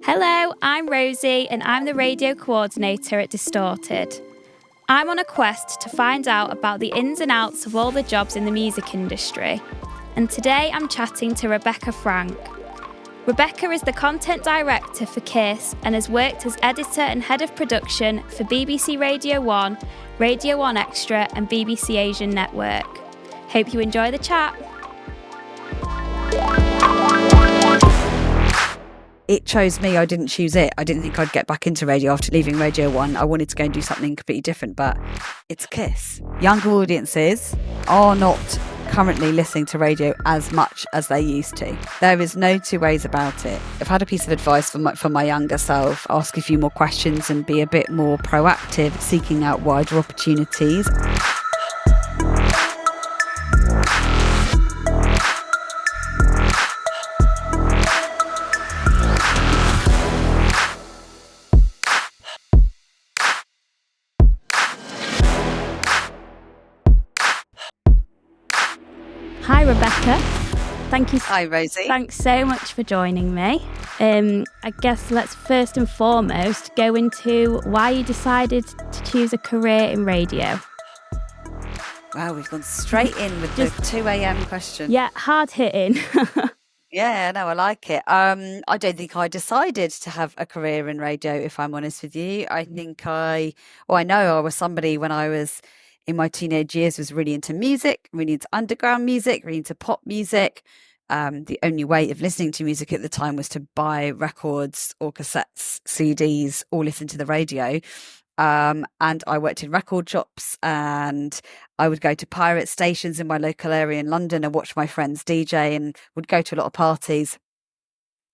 Hello, I'm Rosie and I'm the radio coordinator at Distorted. I'm on a quest to find out about the ins and outs of all the jobs in the music industry. And today I'm chatting to Rebecca Frank. Rebecca is the content director for KISS and has worked as editor and head of production for BBC Radio 1, Radio 1 Extra and BBC Asian Network. Hope you enjoy the chat. It chose me. I didn't choose it. I didn't think I'd get back into radio after leaving Radio 1. I wanted to go and do something completely different, but it's KISS. Younger audiences are not currently listening to radio as much as they used to. There is no two ways about it. I've had a piece of advice for my younger self: ask a few more questions and be a bit more proactive, seeking out wider opportunities. Hi Rebecca, thank you. Hi Rosie. Thanks so much for joining me. I guess let's first and foremost go into why you decided to choose a career in radio. Wow, we've gone straight in with the 2 a.m. question. Yeah, hard hitting. Yeah, no, I like it. I don't think I decided to have a career in radio, if I'm honest with you. I know I was somebody when I was in my teenage years was really into music, really into underground music, really into pop music. The only way of listening to music at the time was to buy records or cassettes, CDs, or listen to the radio. And I worked in record shops, and I would go to pirate stations in my local area in London and watch my friends DJ, and would go to a lot of parties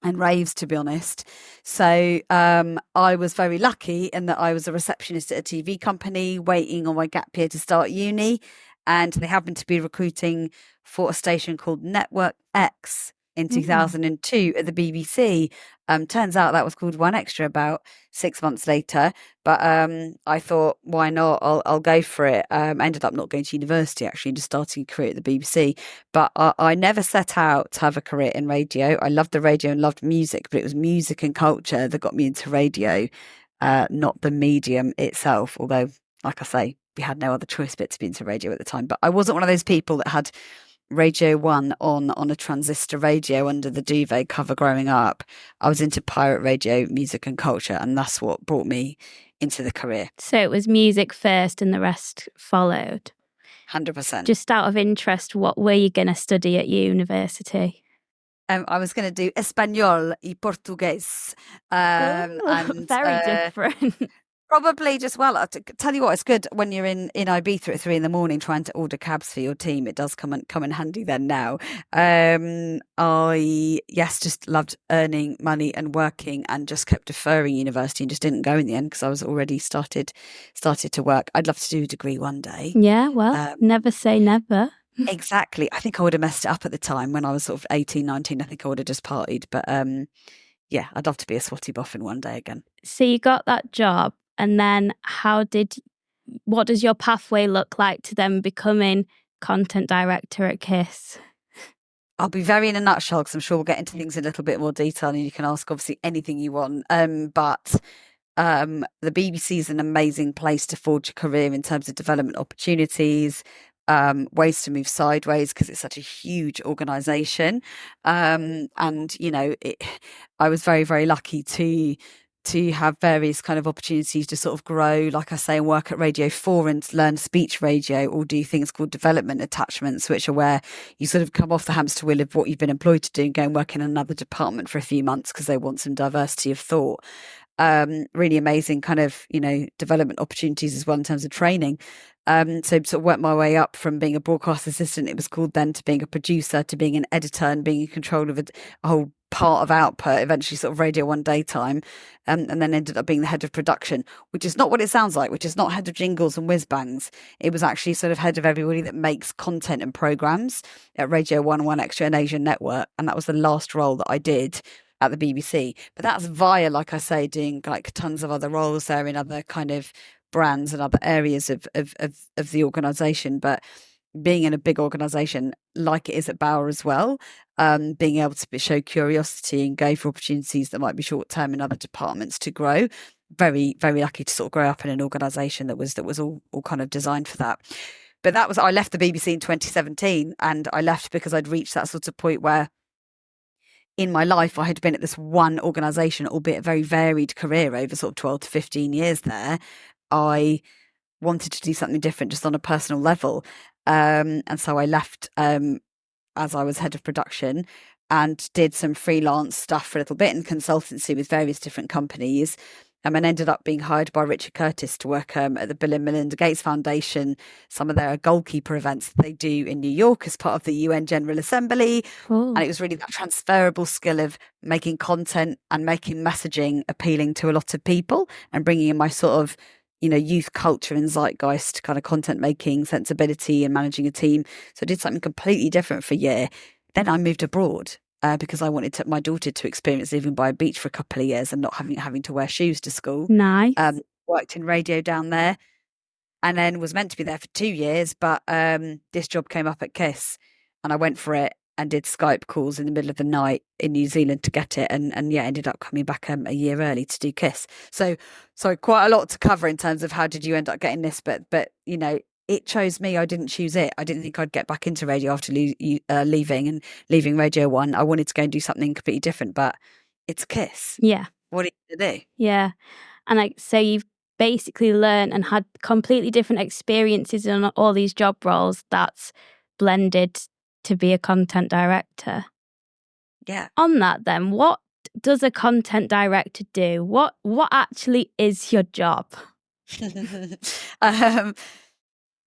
and raves, to be honest. So I was very lucky in that I was a receptionist at a TV company waiting on my gap year to start uni, and they happened to be recruiting for a station called Network X in 2002 at the BBC. Turns out that was called One Extra about 6 months later, but I thought, why not? I'll go for it. I ended up not going to university, actually, just starting a career at the BBC. But I never set out to have a career in radio. I loved the radio and loved music, but it was music and culture that got me into radio, not the medium itself. Although, like I say, we had no other choice but to be into radio at the time. But I wasn't one of those people that had Radio 1 on a transistor radio under the duvet cover growing up. I was into pirate radio, music and culture, and that's what brought me into the career. So it was music first and the rest followed? 100%. Just out of interest, what were you going to study at university? I was going to do Espanol y Portugués. Very different. Probably just, I'll tell you what, it's good when you're in Ibiza at 3 a.m. trying to order cabs for your team. It does come in handy then now. I just loved earning money and working, and just kept deferring university and just didn't go in the end because I was already started to work. I'd love to do a degree one day. Yeah, well, never say never. Exactly. I think I would have messed it up at the time when I was sort of 18, 19. I think I would have just partied. But yeah, I'd love to be a swatty boffin one day again. So you got that job. And then what does your pathway look like to then becoming content director at KISS? I'll be very in a nutshell, because I'm sure we'll get into things in a little bit more detail, and you can ask obviously anything you want. But the BBC is an amazing place to forge a career in terms of development opportunities, ways to move sideways, because it's such a huge organisation. And, I was very, very lucky to have various kind of opportunities to sort of grow, like I say, and work at Radio 4 and learn speech radio, or do things called development attachments, which are where you sort of come off the hamster wheel of what you've been employed to do and go and work in another department for a few months because they want some diversity of thought. Really amazing kind of, development opportunities as well in terms of training. So sort of worked my way up from being a broadcast assistant, it was called then, to being a producer, to being an editor, and being in control of a whole part of output, eventually sort of Radio 1 daytime, and then ended up being the head of production, which is not what it sounds like, which is not head of jingles and whiz bangs. It was actually sort of head of everybody that makes content and programmes at Radio 1, One Extra and Asian Network. And that was the last role that I did at the BBC. But that's via, like I say, doing like tons of other roles there in other kind of brands and other areas of the organisation. But being in a big organisation like it is at Bauer as well, being able to show curiosity and go for opportunities that might be short term in other departments to grow. Very, very lucky to sort of grow up in an organisation that was all kind of designed for that. But I left the BBC in 2017, and I left because I'd reached that sort of point where in my life I had been at this one organisation, albeit a very varied career over sort of 12 to 15 years there. I wanted to do something different just on a personal level. And so I left as I was head of production and did some freelance stuff for a little bit in consultancy with various different companies. And ended up being hired by Richard Curtis to work at the Bill and Melinda Gates Foundation, some of their goalkeeper events that they do in New York as part of the UN General Assembly. Cool. And it was really that transferable skill of making content and making messaging appealing to a lot of people and bringing in my sort of, youth culture and zeitgeist kind of content making sensibility and managing a team. So I did something completely different for a year. Then I moved abroad. Because I wanted my daughter to experience living by a beach for a couple of years and not having to wear shoes to school. Nice. Worked in radio down there, and then was meant to be there for 2 years, but this job came up at KISS, and I went for it and did Skype calls in the middle of the night in New Zealand to get it, and ended up coming back a year early to do KISS. So quite a lot to cover in terms of how did you end up getting this, but it chose me. I didn't choose it. I didn't think I'd get back into radio after leaving Radio 1. I wanted to go and do something completely different, but it's KISS. Yeah. What are you going to do? Yeah. And so you've basically learned and had completely different experiences in all these job roles that's blended to be a content director. Yeah. On that then, what does a content director do? What actually is your job?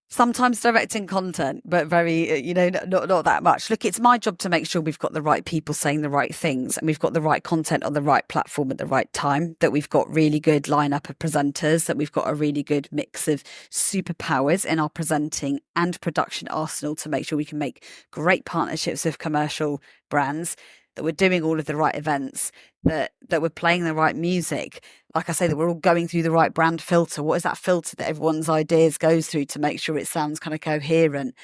Sometimes directing content, but very, not that much. Look, it's my job to make sure we've got the right people saying the right things and we've got the right content on the right platform at the right time, that we've got really good lineup of presenters, that we've got a really good mix of superpowers in our presenting and production arsenal to make sure we can make great partnerships with commercial brands, that we're doing all of the right events, that we're playing the right music. Like I say, that we're all going through the right brand filter. What is that filter that everyone's ideas goes through to make sure it sounds kind of coherent?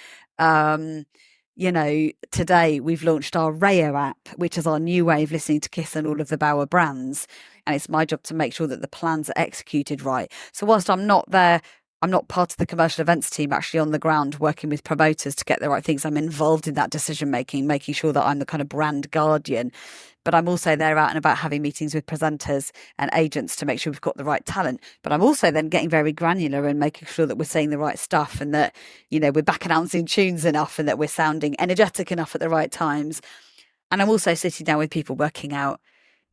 Today we've launched our Rayo app, which is our new way of listening to KISS and all of the Bauer brands. And it's my job to make sure that the plans are executed right. So whilst I'm not there, I'm not part of the commercial events team actually on the ground working with promoters to get the right things. I'm involved in that decision making, making sure that I'm the kind of brand guardian. But I'm also there out and about having meetings with presenters and agents to make sure we've got the right talent. But I'm also then getting very granular and making sure that we're saying the right stuff and that, we're back announcing tunes enough and that we're sounding energetic enough at the right times. And I'm also sitting down with people working out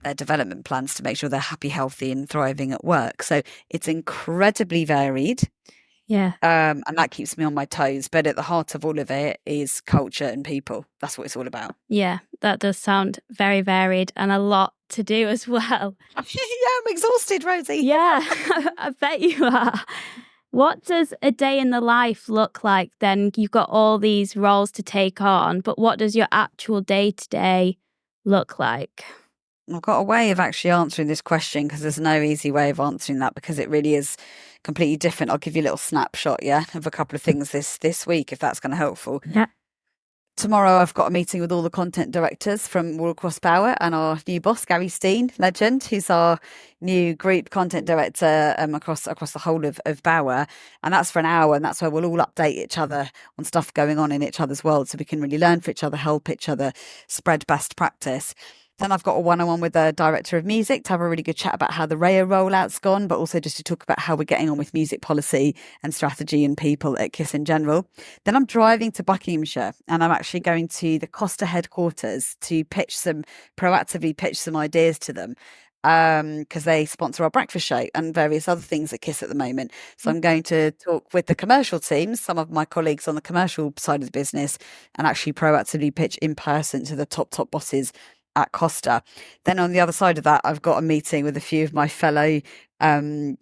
their development plans to make sure they're happy, healthy and thriving at work. So it's incredibly varied. Yeah. And that keeps me on my toes. But at the heart of all of it is culture and people. That's what it's all about. Yeah, that does sound very varied and a lot to do as well. Yeah, I'm exhausted, Rosie. Yeah, I bet you are. What does a day in the life look like then? You've got all these roles to take on, but what does your actual day-to-day look like? I've got a way of actually answering this question because there's no easy way of answering that because it really is completely different. I'll give you a little snapshot, of a couple of things this week, if that's going to be helpful. Yeah. Tomorrow I've got a meeting with all the content directors from all across Bauer and our new boss, Gary Steen, legend, who's our new group content director across the whole of Bauer. And that's for an hour. And that's where we'll all update each other on stuff going on in each other's world so we can really learn for each other, help each other, spread best practice. Then I've got a one-on-one with the director of music to have a really good chat about how the Rayo rollout's gone, but also just to talk about how we're getting on with music policy and strategy and people at KISS in general. Then I'm driving to Buckinghamshire and I'm actually going to the Costa headquarters to proactively pitch some ideas to them because they sponsor our breakfast show and various other things at KISS at the moment. So I'm going to talk with the commercial teams, some of my colleagues on the commercial side of the business, and actually proactively pitch in person to the top bosses at Costa. Then on the other side of that, I've got a meeting with a few of my fellow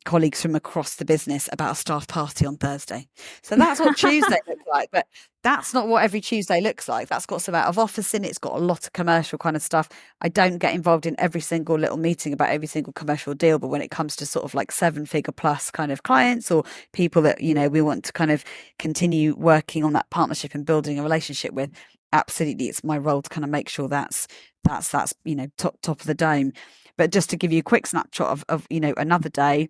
colleagues from across the business about a staff party on Thursday. So that's what Tuesday looks like. But that's not what every Tuesday looks like. That's got some out of office in it. It's got a lot of commercial kind of stuff. I don't get involved in every single little meeting about every single commercial deal. But when it comes to sort of like 7-figure plus kind of clients or people that, we want to kind of continue working on that partnership and building a relationship with, absolutely, it's my role to kind of make sure that's top of the dome. But just to give you a quick snapshot of another day,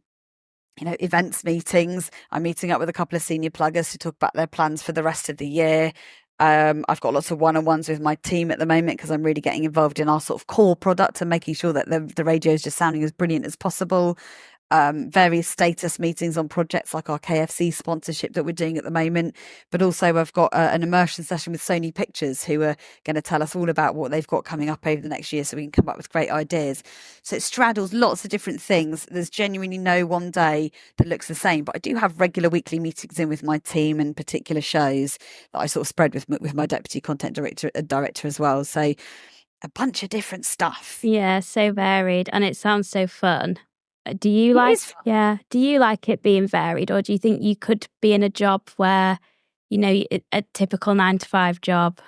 events, meetings. I'm meeting up with a couple of senior pluggers to talk about their plans for the rest of the year. I've got lots of one-on-ones with my team at the moment because I'm really getting involved in our sort of core product and making sure that the radio is just sounding as brilliant as possible. Various status meetings on projects like our KFC sponsorship that we're doing at the moment. But also I've got an immersion session with Sony Pictures who are going to tell us all about what they've got coming up over the next year so we can come up with great ideas. So it straddles lots of different things. There's genuinely no one day that looks the same, but I do have regular weekly meetings in with my team and particular shows that I sort of spread with my deputy content director as well. So a bunch of different stuff. Yeah, so varied, and it sounds so fun. Do you like it being varied, or do you think you could be in a job where, a typical 9-to-5 job?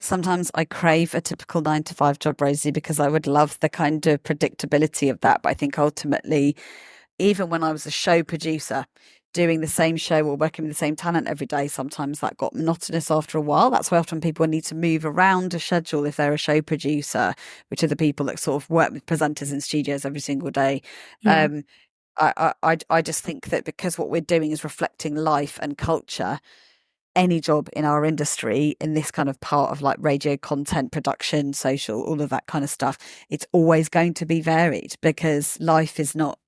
Sometimes I crave a typical 9-to-5 job, Rosie, because I would love the kind of predictability of that. But I think ultimately, even when I was a show producer, doing the same show or working with the same talent every day, sometimes that got monotonous after a while. That's why often people need to move around a schedule if they're a show producer, which are the people that sort of work with presenters in studios every single day. Yeah. I just think that because what we're doing is reflecting life and culture, any job in our industry in this kind of part of like radio content production, social, all of that kind of stuff, it's always going to be varied because life is not,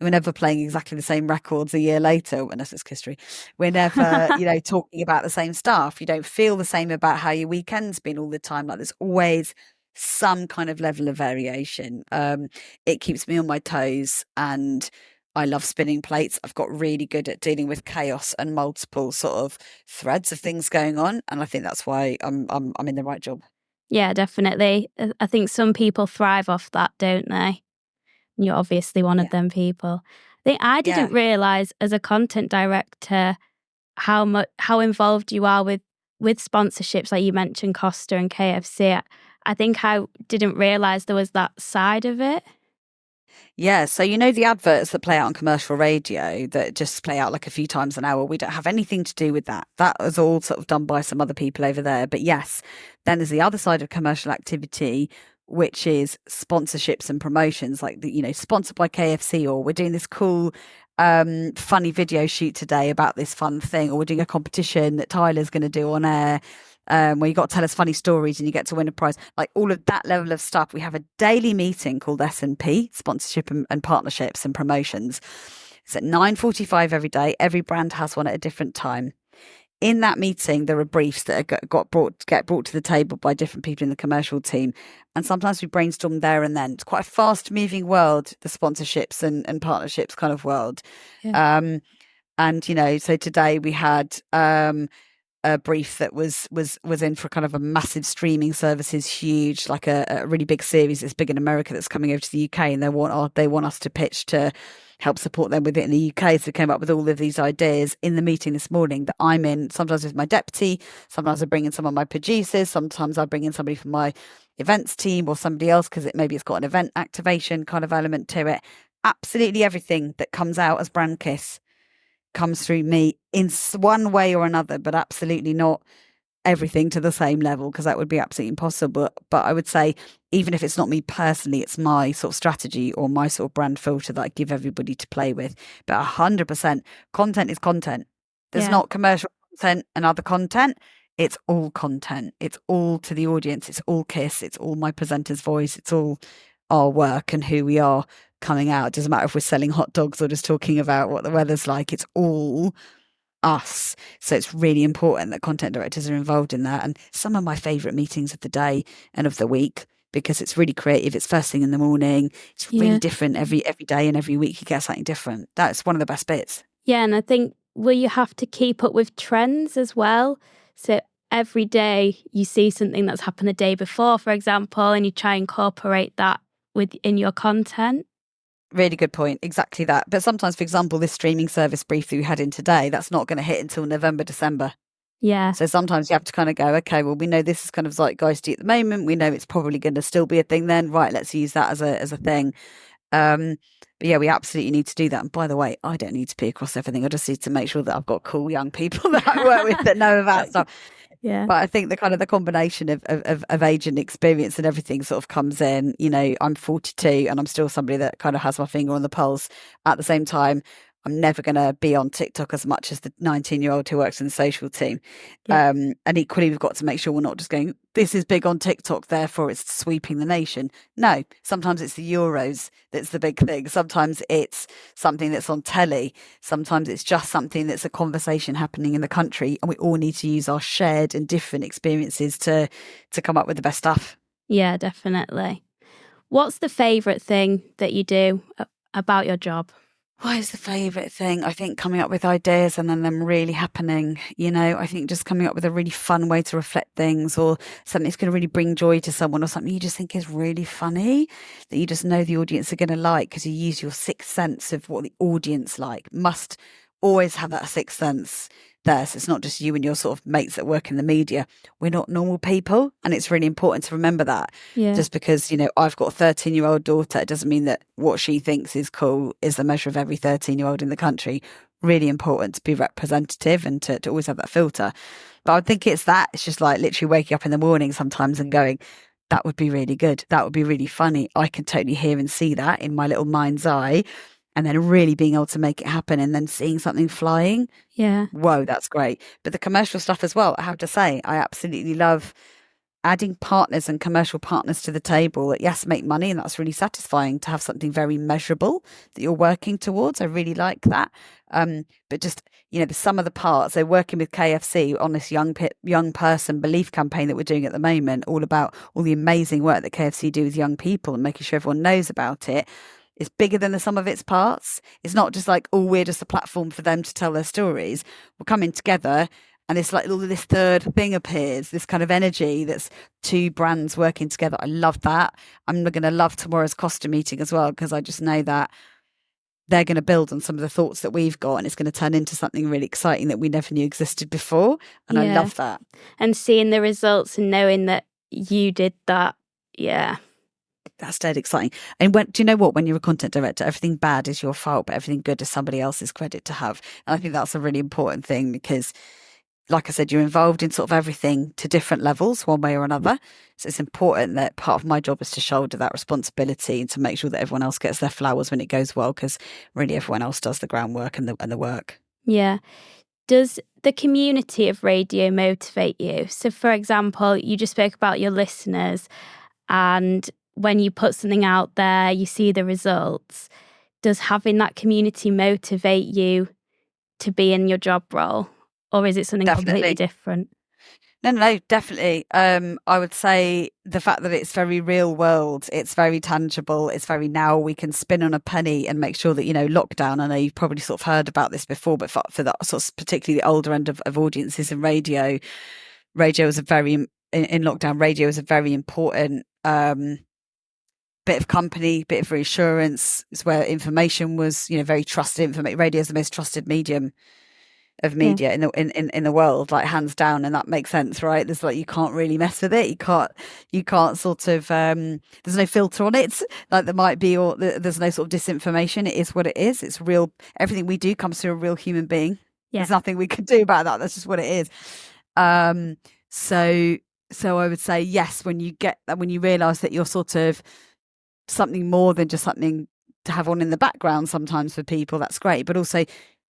we're never playing exactly the same records a year later, unless it's history. We're never, talking about the same stuff. You don't feel the same about how your weekend's been all the time. Like there's always some kind of level of variation. It keeps me on my toes and I love spinning plates. I've got really good at dealing with chaos and multiple sort of threads of things going on. And I think that's why I'm in the right job. Yeah, definitely. I think some people thrive off that, don't they? You're obviously one of them people. I think I didn't realise as a content director how involved you are with sponsorships, like you mentioned Costa and KFC. I think I didn't realise there was that side of it. Yeah, so the adverts that play out on commercial radio that just play out like a few times an hour, we don't have anything to do with that. That was all sort of done by some other people over there. But yes, then there's the other side of commercial activity, which is sponsorships and promotions, like sponsored by KFC, or we're doing this cool funny video shoot today about this fun thing, or we're doing a competition that Tyler's going to do on air, where you got to tell us funny stories and you get to win a prize, like all of that level of stuff. We have a daily meeting called S&P, sponsorship and partnerships and promotions. It's at 9:45 every day. Every brand has one at a different time. In that meeting, there are briefs that get brought to the table by different people in the commercial team. And sometimes we brainstorm there and then. It's quite a fast moving world, the sponsorships and partnerships kind of world. Yeah. So today we had a brief that was in for kind of a massive streaming services, huge, like a really big series that's big in America that's coming over to the UK, and they want us to pitch to help support them with it in the UK. So we came up with all of these ideas in the meeting this morning that I'm in, sometimes with my deputy, sometimes I bring in some of my producers, sometimes I bring in somebody from my events team or somebody else because maybe it's got an event activation kind of element to it. Absolutely everything that comes out as Brand Kiss comes through me in one way or another, but absolutely not everything to the same level because that would be absolutely impossible. But I would say, even if it's not me personally, it's my sort of strategy or my sort of brand filter that I give everybody to play with. But 100% content is content. There's not commercial content and other content. It's all content. It's all to the audience. It's all Kiss. It's all my presenter's voice. It's all our work and who we are coming out. It doesn't matter if we're selling hot dogs or just talking about what the weather's like. It's all us. So it's really important that content directors are involved in that. And some of my favourite meetings of the day and of the week, because it's really creative. It's first thing in the morning. It's really different every day, and every week you get something different. That's one of the best bits. Yeah, and I think will you have to keep up with trends as well? So every day you see something that's happened the day before, for example, and you try and incorporate that in your content. Really good point. Exactly that. But sometimes, for example, this streaming service brief that we had in today, that's not going to hit until November, December. Yeah. So sometimes you have to kind of go, okay, well, we know this is kind of zeitgeisty at the moment. We know it's probably going to still be a thing then. Right, let's use that as a thing. But yeah, we absolutely need to do that. And by the way, I don't need to be across everything. I just need to make sure that I've got cool young people that I work with that know about stuff. Yeah. But I think the combination of age and experience and everything sort of comes in. You know, I'm 42 and I'm still somebody that kind of has my finger on the pulse. At the same time, I'm never going to be on TikTok as much as the 19-year-old who works in the social team. Yeah. And equally, we've got to make sure we're not just going, this is big on TikTok, therefore it's sweeping the nation. No, sometimes it's the Euros that's the big thing. Sometimes it's something that's on telly. Sometimes it's just something that's a conversation happening in the country. And we all need to use our shared and different experiences to come up with the best stuff. Yeah, definitely. What's the favourite thing that you do about your job? What is the favourite thing? I think coming up with ideas and then them really happening. You know, I think just coming up with a really fun way to reflect things, or something that's going to really bring joy to someone, or something you just think is really funny that you just know the audience are going to like because you use your sixth sense of what the audience like. Must always have that sixth sense there. So it's not just you and your sort of mates that work in the media. We're not normal people. And it's really important to remember that. Yeah. Just because, you know, I've got a 13-year-old daughter, it doesn't mean that what she thinks is cool is the measure of every 13-year-old in the country. Really important to be representative and to always have that filter. But I think it's that. It's just like literally waking up in the morning sometimes and going, that would be really good. That would be really funny. I can totally hear and see that in my little mind's eye. And then really being able to make it happen and then seeing something flying. Yeah. Whoa, that's great. But the commercial stuff as well, I have to say, I absolutely love adding partners and commercial partners to the table that, yes, make money. And that's really satisfying to have something very measurable that you're working towards. I really like that. But just, you know, the sum of the parts, so working with KFC on this young person belief campaign that we're doing at the moment, all about all the amazing work that KFC do with young people and making sure everyone knows about it. It's bigger than the sum of its parts. It's not just like, oh, we're just a platform for them to tell their stories. We're coming together and it's like all of this third thing appears, this kind of energy that's two brands working together. I love that. I'm going to love tomorrow's Costa meeting as well, because I just know that they're going to build on some of the thoughts that we've got and it's going to turn into something really exciting that we never knew existed before. And I love that. And seeing the results and knowing that you did that. Yeah. That's dead exciting. And do you know what? When you're a content director, everything bad is your fault, but everything good is somebody else's credit to have. And I think that's a really important thing because, like I said, you're involved in sort of everything to different levels, one way or another. So it's important that part of my job is to shoulder that responsibility and to make sure that everyone else gets their flowers when it goes well, because really everyone else does the groundwork and the work. Yeah. Does the community of radio motivate you? So, for example, you just spoke about your listeners, and when you put something out there, you see the results. Does having that community motivate you to be in your job role? Or is it something completely different? No, definitely. I would say the fact that it's very real world, it's very tangible, it's very now we can spin on a penny and make sure that, you know, lockdown, I know you've probably sort of heard about this before, but for that sort of particularly the older end of audiences in radio is a very, in lockdown, radio is a very important bit of company, bit of reassurance. It's where information was, you know, very trusted information. Radio is the most trusted medium of media in the world, like hands down, and that makes sense, right? There's like, you can't really mess with it. You can't sort of there's no filter on it like there might be, or there's no sort of disinformation. It is what it is. It's real. Everything we do comes through a real human being. There's nothing we can do about that. That's just what it is. So I would say yes, when you get that, when you realize that you're sort of something more than just something to have on in the background sometimes for people, that's great. But also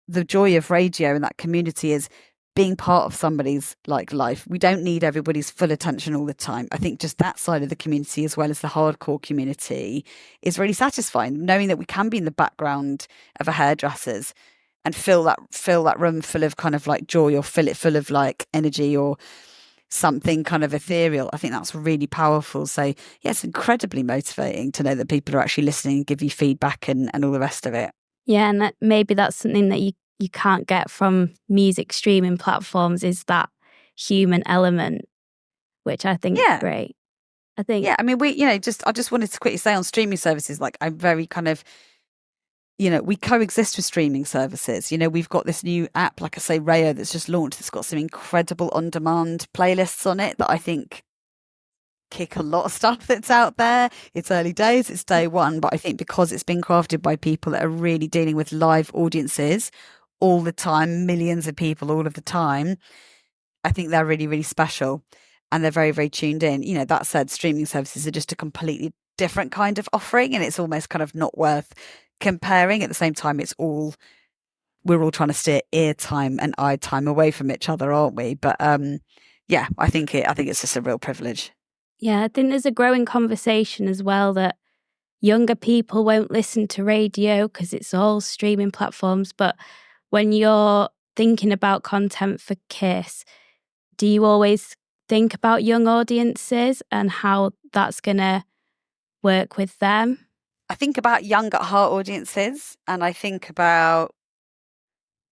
the joy of radio and that community is being part of somebody's like life. We don't need everybody's full attention all the time. I think just that side of the community, as well as the hardcore community, is really satisfying, knowing that we can be in the background of a hairdresser's and fill that room full of kind of like joy, or fill it full of like energy or something kind of ethereal. I think that's really powerful. So yeah, it's incredibly motivating to know that people are actually listening and give you feedback and all the rest of it. Yeah, and maybe that's something that you can't get from music streaming platforms, is that human element, which I think is great. I mean, I just wanted to quickly say on streaming services, like I'm very kind of, we coexist with streaming services. We've got this new app, like I say, Rayo, that's just launched. It's got some incredible on-demand playlists on it that I think kick a lot of stuff that's out there. It's early days, it's day one, but I think because it's been crafted by people that are really dealing with live audiences all the time, millions of people all of the time, I think they're really, really special and they're very, very tuned in. That said, streaming services are just a completely different kind of offering and it's almost kind of not worth comparing. At the same time, we're all trying to steer ear time and eye time away from each other, aren't we? But I think it's just a real privilege. Yeah, I think there's a growing conversation as well that younger people won't listen to radio because it's all streaming platforms. But when you're thinking about content for KISS, do you always think about young audiences and how that's going to work with them? I think about young at heart audiences and I think about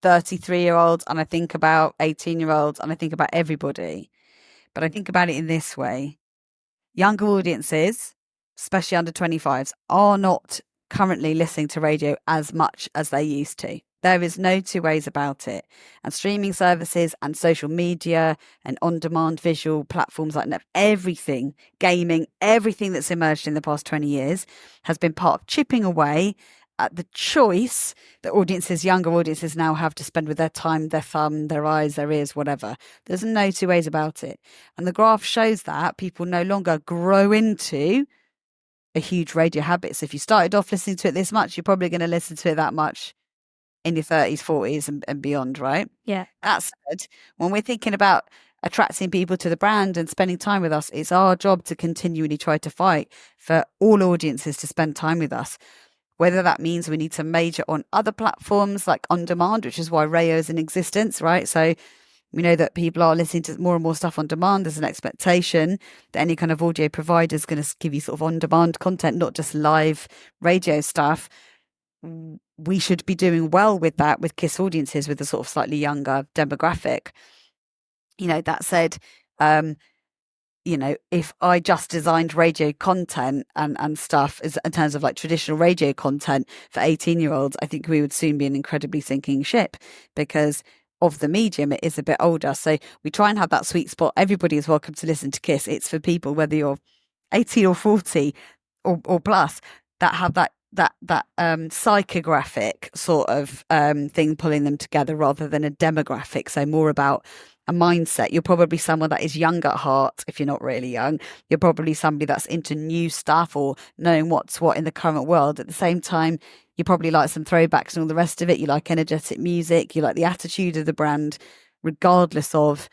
33-year-olds and I think about 18-year-olds and I think about everybody. But I think about it in this way. Younger audiences, especially under 25s, are not currently listening to radio as much as they used to. There is no two ways about it. And streaming services and social media and on-demand visual platforms like Netflix, everything, gaming, everything that's emerged in the past 20 years has been part of chipping away at the choice that younger audiences now have to spend with their time, their thumb, their eyes, their ears, whatever. There's no two ways about it. And the graph shows that people no longer grow into a huge radio habit. So if you started off listening to it this much, you're probably going to listen to it that much in your 30s, 40s and beyond, right? Yeah. That said, when we're thinking about attracting people to the brand and spending time with us, it's our job to continually try to fight for all audiences to spend time with us. Whether that means we need to major on other platforms like on demand, which is why Rayo is in existence, right? So we know that people are listening to more and more stuff on demand. There's an expectation that any kind of audio provider is going to give you sort of on demand content, not just live radio stuff. We should be doing well with that, with KISS audiences, with a sort of slightly younger demographic. That said, if I just designed radio content and stuff in terms of like traditional radio content for 18-year-olds, I think we would soon be an incredibly sinking ship because of the medium. It is a bit older. So we try and have that sweet spot. Everybody is welcome to listen to KISS. It's for people, whether you're 18 or 40 or plus, that have that psychographic sort of thing pulling them together rather than a demographic. So more about a mindset. You're probably someone that is young at heart. If you're not really young, you're probably somebody that's into new stuff or knowing what's what in the current world. At the same time, you probably like some throwbacks and all the rest of it. You like energetic music. You like the attitude of the brand, regardless of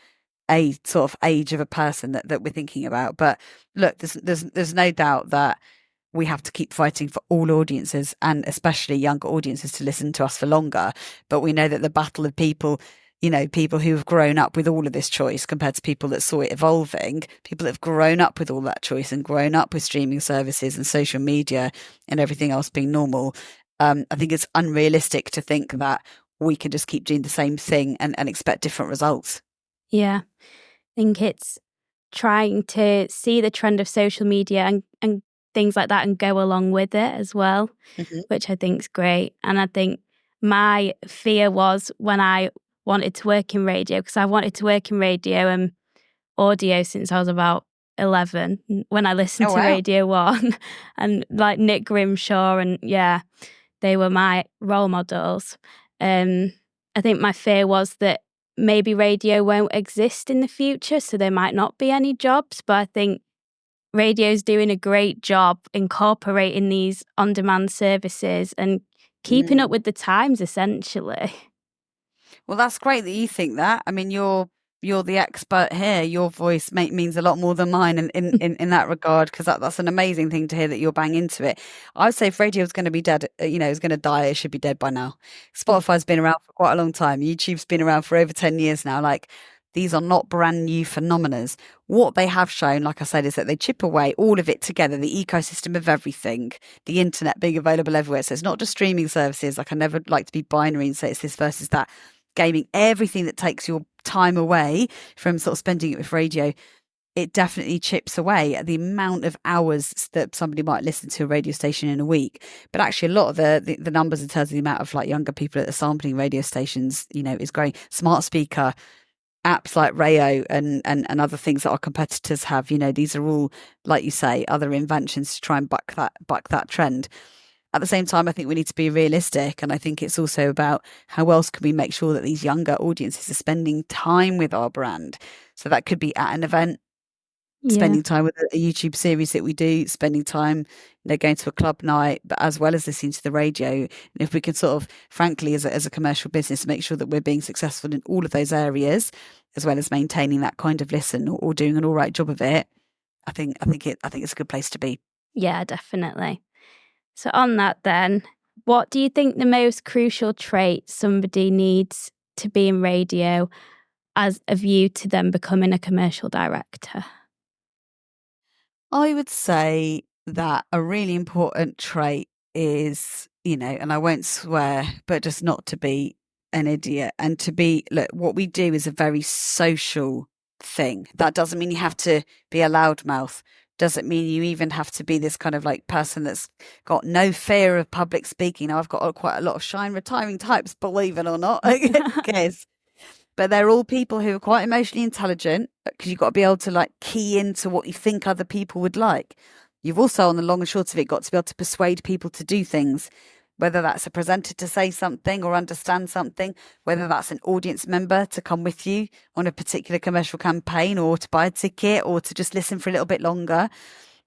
a sort of age of a person that we're thinking about. But look, there's no doubt that we have to keep fighting for all audiences and especially younger audiences to listen to us for longer. But we know that the battle of people who have grown up with all of this choice compared to people that saw it evolving, people that have grown up with all that choice and grown up with streaming services and social media and everything else being normal. I think it's unrealistic to think that we can just keep doing the same thing and expect different results. Yeah, I think it's trying to see the trend of social media and things like that and go along with it as well, which I think is great. And I think my fear was when I wanted to work in radio, because I wanted to work in radio and audio since I was about 11 when I listened to Radio 1 and like Nick Grimshaw and they were my role models. I think my fear was that maybe radio won't exist in the future, so there might not be any jobs, but I think radio's doing a great job incorporating these on-demand services and keeping up with the times, essentially. Well, that's great that you think that. I mean, you're the expert here. Your voice means a lot more than mine in that regard, because that's an amazing thing to hear that you're bang into it. I would say if radio is going to be dead, is going to die, it should be dead by now. Spotify's been around for quite a long time. YouTube's been around for over 10 years now. Like, these are not brand new phenomena. What they have shown, like I said, is that they chip away all of it together, the ecosystem of everything, the internet being available everywhere. So it's not just streaming services. Like, I never like to be binary and say it's this versus that. gaming, everything that takes your time away from sort of spending it with radio, it definitely chips away at the amount of hours that somebody might listen to a radio station in a week. But actually, a lot of the numbers in terms of the amount of like younger people that are sampling radio stations, is growing. Smart speaker apps like Rayo and other things that our competitors have, these are all, like you say, other inventions to try and buck that trend. At the same time, I think we need to be realistic, and I think it's also about how else can we make sure that these younger audiences are spending time with our brand. So that could be at an event, spending time with a YouTube series that we do, spending time, going to a club night, but as well as listening to the radio. And if we can sort of, frankly, as a commercial business, make sure that we're being successful in all of those areas, as well as maintaining that kind of listen or doing an all right job of it, I think it's a good place to be. Yeah, definitely. So on that then, what do you think the most crucial trait somebody needs to be in radio as a view to them becoming a commercial director? I would say that a really important trait is, and I won't swear, but just not to be an idiot and to be, look, what we do is a very social thing. That doesn't mean you have to be a loudmouth. Doesn't mean you even have to be this kind of like person that's got no fear of public speaking. Now, I've got quite a lot of shy and retiring types, believe it or not. Yes. But they're all people who are quite emotionally intelligent, because you've got to be able to like key into what you think other people would like. You've also, on the long and short of it, got to be able to persuade people to do things, whether that's a presenter to say something or understand something, whether that's an audience member to come with you on a particular commercial campaign or to buy a ticket or to just listen for a little bit longer.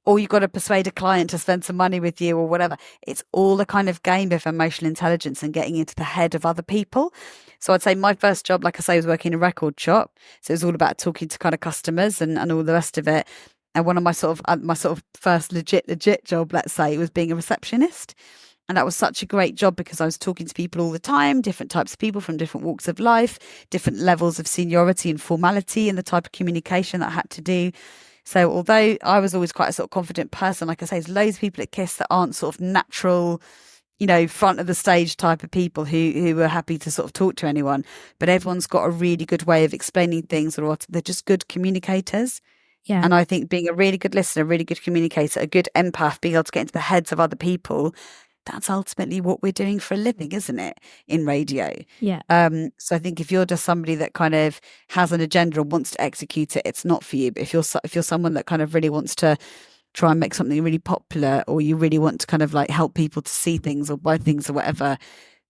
Or you've got to persuade a client to spend some money with you or whatever. It's all a kind of game of emotional intelligence and getting into the head of other people. So I'd say my first job, like I say, was working in a record shop. So it was all about talking to kind of customers and all the rest of it. And one of my sort of first legit job, let's say, was being a receptionist. And that was such a great job because I was talking to people all the time, different types of people from different walks of life, different levels of seniority and formality and the type of communication that I had to do. So although I was always quite a sort of confident person, like I say, there's loads of people at KISS that aren't sort of natural, front of the stage type of people who are happy to sort of talk to anyone. But everyone's got a really good way of explaining things, or they're just good communicators. Yeah. And I think being a really good listener, a really good communicator, a good empath, being able to get into the heads of other people, that's ultimately what we're doing for a living, isn't it, in radio? Yeah. So I think if you're just somebody that kind of has an agenda and wants to execute it, it's not for you. But if you're someone that kind of really wants to try and make something really popular, or you really want to kind of like help people to see things or buy things or whatever,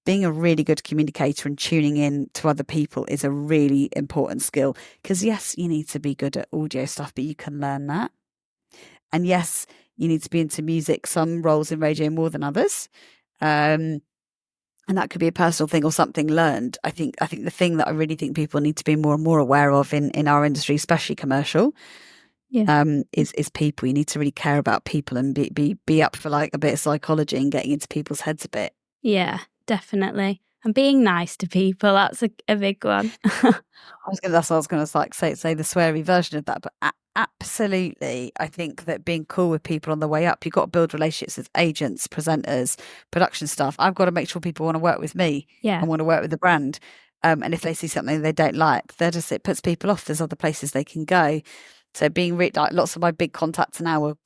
being a really good communicator and tuning in to other people is a really important skill. Because yes, you need to be good at audio stuff, but you can learn that. And yes, you need to be into music, some roles in radio more than others. And that could be a personal thing or something learned. I think the thing that I really think people need to be more and more aware of in our industry, especially commercial, is people. You need to really care about people and be up for like a bit of psychology and getting into people's heads a bit. Yeah, definitely. And being nice to people, that's a big one. That's what I was going to like say the sweary version of that, but absolutely, I think that being cool with people on the way up, you've got to build relationships with agents, presenters, production staff. I've got to make sure people want to work with me and want to work with the brand. And if they see something they don't like, it puts people off. There's other places they can go. So being like lots of my big contacts now are,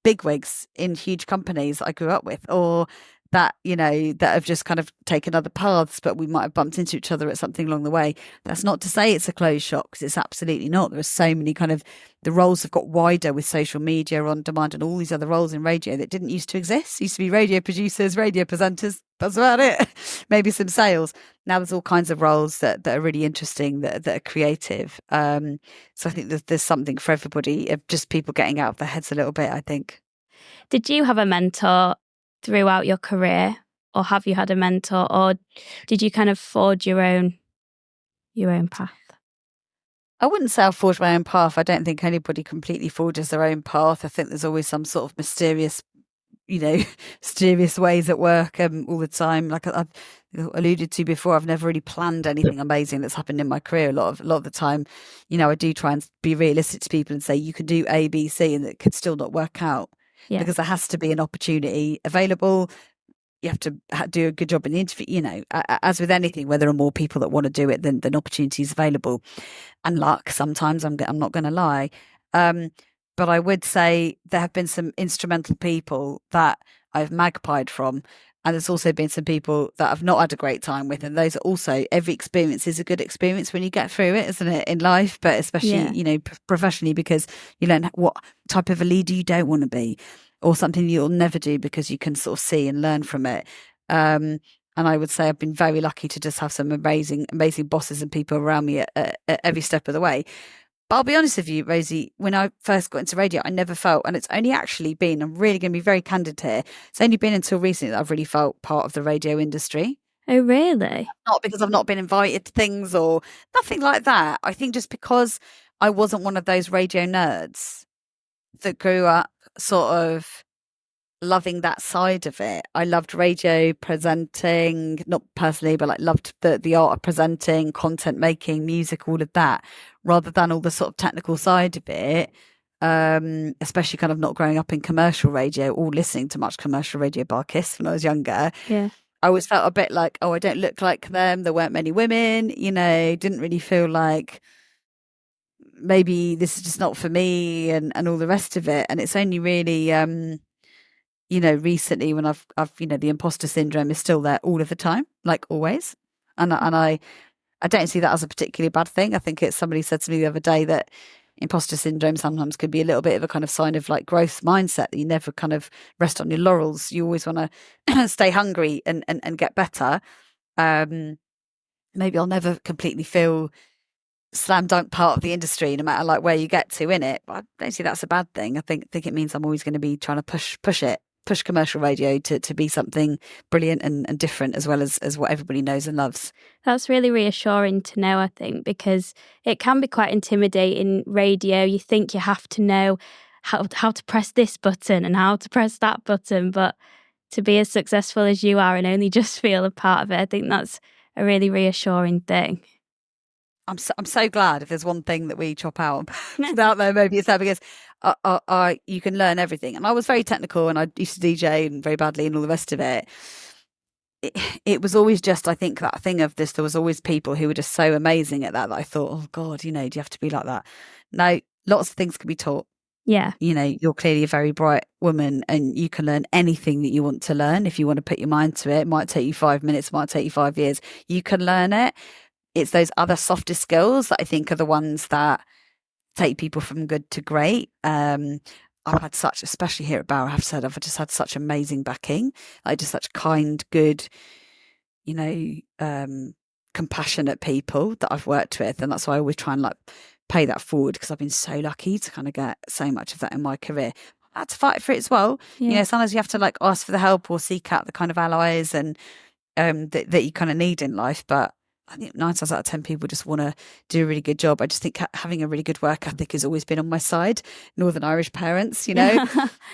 big wigs in huge companies that I grew up with, or that, that have just kind of taken other paths, but we might have bumped into each other at something along the way. That's not to say it's a closed shop, because it's absolutely not. There are so many the roles have got wider with social media, on demand, and all these other roles in radio that didn't used to exist. Used to be radio producers, radio presenters. That's about it. Maybe some sales. Now there's all kinds of roles that are really interesting, that are creative. So I think there's something for everybody, of just people getting out of their heads a little bit, I think. Did you have a mentor throughout your career, or have you had a mentor, or did you kind of forge your own path? I wouldn't say I forged my own path. I don't think anybody completely forges their own path. I think there's always some sort of mysterious ways at work all the time. Like I've alluded to before, I've never really planned anything amazing that's happened in my career. A lot of the time, I do try and be realistic to people and say you can do A, B, C, and it could still not work out. Yeah. Because there has to be an opportunity available. you have to do a good job in the interview. You know, as with anything, where there are more people that want to do it than opportunities available, and luck sometimes. I'm not going to lie. But I would say there have been some instrumental people that I've magpied from. And there's also been some people that I've not had a great time with. And those are also, every experience is a good experience when you get through it, isn't it, in life? But especially, you know, professionally, because you learn what type of a leader you don't want to be, or something you'll never do, because you can sort of see and learn from it. And I would say I've been very lucky to just have some amazing bosses and people around me at every step of the way. But I'll be honest with you, Rosie, when I first got into radio, I never felt, and it's only actually been, I'm really going to be very candid here, it's only been until recently that I've really felt part of the radio industry. Oh, really? Not because I've not been invited to things or nothing like that. I think just because I wasn't one of those radio nerds that grew up sort of loving that side of it. I loved radio presenting, not personally, but like loved the art of presenting, content making, music, all of that, rather than all the sort of technical side of it. Especially kind of not growing up in commercial radio or listening to much commercial radio bar Kiss when I was younger. Yeah. I always felt a bit like, oh, I don't look like them. There weren't many women, you know, didn't really feel like maybe this is just not for me and all the rest of it. And it's only really you know, recently when I've, you know, the imposter syndrome is still there all of the time, like always. And I don't see that as a particularly bad thing. I think it's, somebody said to me the other day that imposter syndrome sometimes could be a little bit of a kind of sign of like growth mindset, that you never kind of rest on your laurels. You always want to stay hungry and get better. Maybe I'll never completely feel slam dunk part of the industry, no matter like where you get to in it. But I don't see that's a bad thing. I think it means I'm always going to be trying to push commercial radio to be something brilliant and different, as well as what everybody knows and loves. That's really reassuring to know, I think, because it can be quite intimidating radio. You think you have to know how to press this button and how to press that button, but to be as successful as you are and only just feel a part of it, I think that's a really reassuring thing. I'm so glad if there's one thing that we chop out out there, maybe it's that, because you can learn everything. And I was very technical and I used to DJ and very badly and all the rest of it. It was always just, I think, that thing of this, there was always people who were just so amazing at that I thought, oh God, you know, do you have to be like that? No, lots of things can be taught. Yeah. You know, you're clearly a very bright woman and you can learn anything that you want to learn if you want to put your mind to it. It might take you 5 minutes, it might take you 5 years. You can learn it. It's those other softer skills that I think are the ones that take people from good to great. I've had such, especially here at Bauer, I've just had such amazing backing, like just such kind, good, you know, compassionate people that I've worked with. And that's why I always try and like pay that forward, because I've been so lucky to kind of get so much of that in my career. I had to fight for it as well. Yeah. You know, sometimes you have to like ask for the help or seek out the kind of allies and that you kind of need in life. But I think 9 times out of 10 people just want to do a really good job. I just think having a really good work ethic has always been on my side. Northern Irish parents, you know,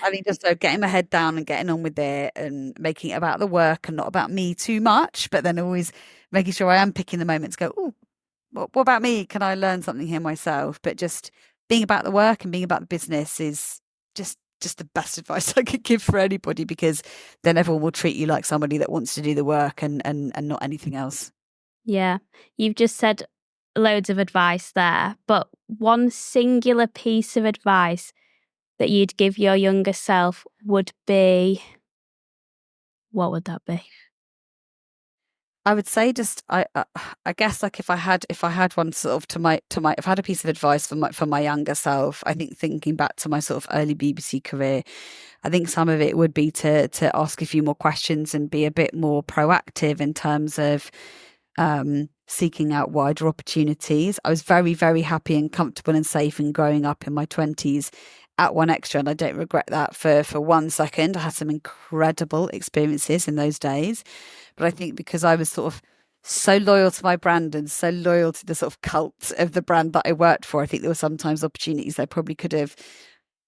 I think just getting my head down and getting on with it and making it about the work and not about me too much, but then always making sure I am picking the moment to go, oh, what about me? Can I learn something here myself? But just being about the work and being about the business is just the best advice I could give for anybody, because then everyone will treat you like somebody that wants to do the work and not anything else. Yeah, you've just said loads of advice there, but one singular piece of advice that you'd give your younger self would be, what would that be? I would say just I guess like if I had one sort of to my if I had a piece of advice for my younger self, I think thinking back to my sort of early BBC career, I think some of it would be to ask a few more questions and be a bit more proactive in terms of seeking out wider opportunities. I was very, very happy and comfortable and safe in growing up in my 20s at One Extra, and I don't regret that for 1 second. I had some incredible experiences in those days, but I think because I was sort of so loyal to my brand and so loyal to the sort of cult of the brand that I worked for, I think there were sometimes opportunities I probably could have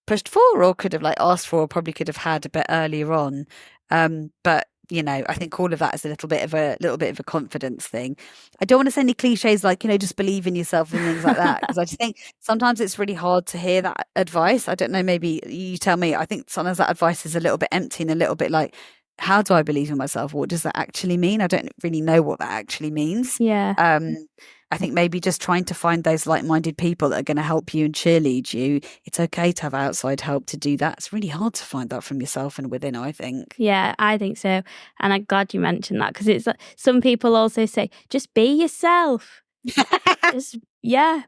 pushed for or could have like asked for or probably could have had a bit earlier on. But you know, I think all of that is a little bit of a confidence thing. I don't want to say any cliches like, you know, just believe in yourself and things like that, because I just think sometimes it's really hard to hear that advice. I don't know, maybe you tell me. I think sometimes that advice is a little bit empty and a little bit like, how do I believe in myself? What does that actually mean? I don't really know what that actually means. Yeah. I think maybe just trying to find those like-minded people that are going to help you and cheerlead you. It's okay to have outside help to do that. It's really hard to find that from yourself and within, I think. Yeah, I think so. And I'm glad you mentioned that, because it's some people also say, just be yourself. Just,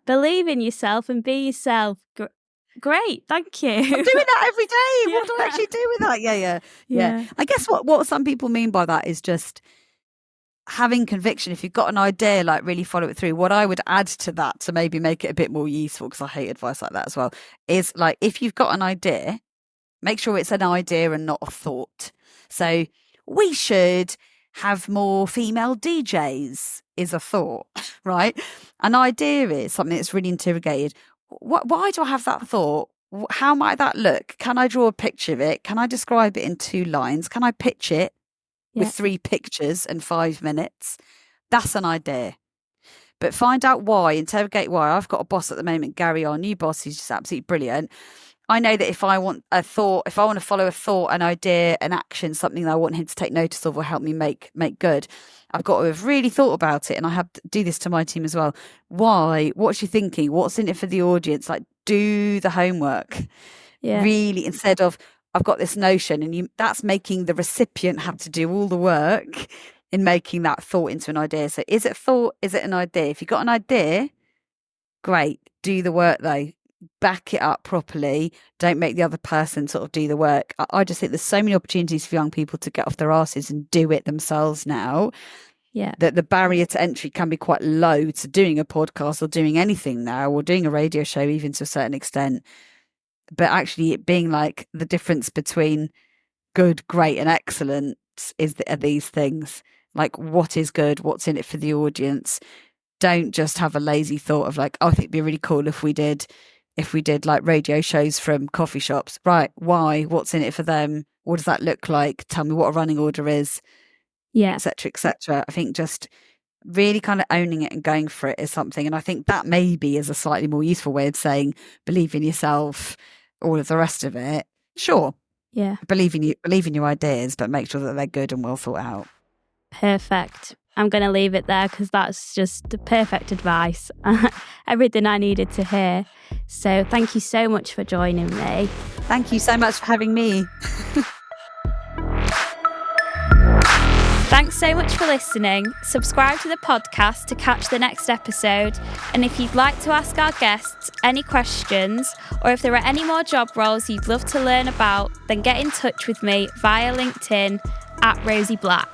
believe in yourself and be yourself. Great, thank you. I'm doing that every day. What do I actually do with that? Yeah. I guess what some people mean by that is just having conviction. If you've got an idea, like really follow it through. What I would add to that to maybe make it a bit more useful, because I hate advice like that as well, is like, if you've got an idea, make sure it's an idea and not a thought. So we should have more female DJs is a thought, right? An idea is something that's really interrogated. Why do I have that thought? How might that look? Can I draw a picture of it? Can I describe it in 2 lines? Can I pitch it with 3 pictures and 5 minutes? That's an idea. But find out why, interrogate why. I've got a boss at the moment, Gary, our new boss, who's just absolutely brilliant. I know that if I want a thought, if I want to follow a thought, an idea, an action, something that I want him to take notice of or help me make good, I've got to have really thought about it. And I have to do this to my team as well. Why? What's she thinking? What's in it for the audience? Like, do the homework. Yeah. Really, instead of, I've got this notion, and that's making the recipient have to do all the work in making that thought into an idea. So is it thought? Is it an idea? If you've got an idea, great. Do the work though. Back it up properly. Don't make the other person sort of do the work. I just think there's so many opportunities for young people to get off their asses and do it themselves now. Yeah. That the barrier to entry can be quite low to doing a podcast or doing anything now, or doing a radio show even to a certain extent. But actually it being like the difference between good, great and excellent are these things. Like, what is good? What's in it for the audience? Don't just have a lazy thought of like, oh, I think it'd be really cool if we did like radio shows from coffee shops. Right. Why? What's in it for them? What does that look like? Tell me what a running order is. Yeah. Et cetera, et cetera. I think just really kind of owning it and going for it is something. And I think that maybe is a slightly more useful way of saying believe in yourself, all of the rest of it. Sure. Yeah. Believe in your ideas, but make sure that they're good and well thought out. Perfect. I'm going to leave it there, because that's just the perfect advice. Everything I needed to hear. So thank you so much for joining me. Thank you so much for having me. Thanks so much for listening. Subscribe to the podcast to catch the next episode. And if you'd like to ask our guests any questions, or if there are any more job roles you'd love to learn about, then get in touch with me via LinkedIn @Rosie Black.